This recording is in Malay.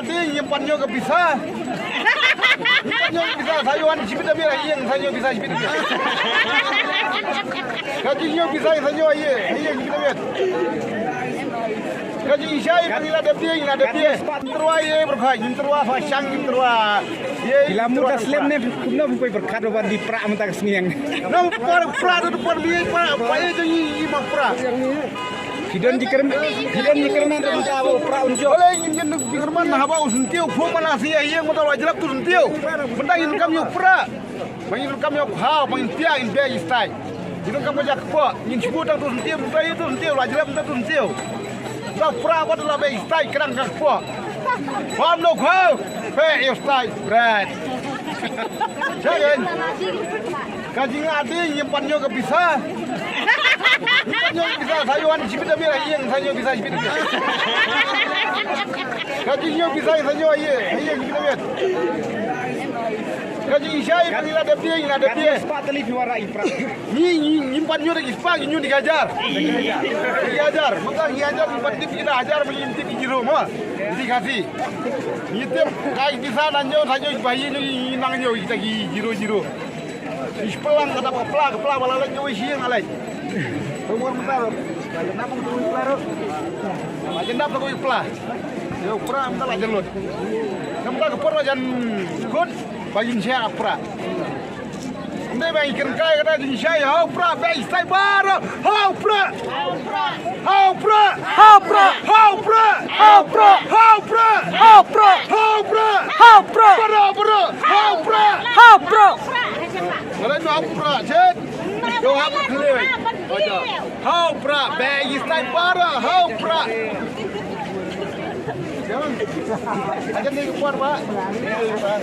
ada nyimpannya ke bisa. Nyimpannya bisa sayuan sipit tapi yang sayur bisa sipit. Kajinya bisa sayur aye sipit tapi. Kaji isai panggil ada dia. Terwaye berkah, terwa fasang terwa. Bila muda slim ne kumna bukai berkat obat di pra mentak seniang. Nam pra itu dia apa itu ini pra. Hidon dikerman renta pra unjo. Oleh ingin dikerman haba usuntiu fu mana sia yang motor wajalap tu suntiu. Benda ini kami pra. Mangin kami hau mangin pia in dia istai. Ini kami jak po, ingin sebut tu suntiu, benda itu suntiu wajalap tu suntiu. Dah pra apa tu lah istai kerang kak po. Pam lo kau, istai berat. Jangan. Kaji ada nyimpannya ke bisa. Nyimpannya bisa sayuan sipit tapi yang sayur bisa sipit. Kajinya bisa sayur aye sipit tapi. Kaji isai panggil ada dia. Sepatali piwara ipra. Ni nyimpannya lagi sepak ini digajar. Digajar. Maka digajar nyimpan tip kita ajar mengintip jiro mah. Dikasih. Nyitip kai di sana nyo saja bayi ni nang nyo kita jiro. Ispelang kata kepala balala nyo siang alai. Umur bentar. Kenapa tu pelaro? Macam apa kau pelah? Yo pra bentar aja lot. Kamu tak kepor aja good bagi saya pra. Ini bagi kerja kata di saya hau pra bagi saya baru hau pra. Kalau itu hau pra, cek. Yo hau clear. Hau pra bagi saya baru hau pra. Jangan. Aja ni keluar pak. Hau pra.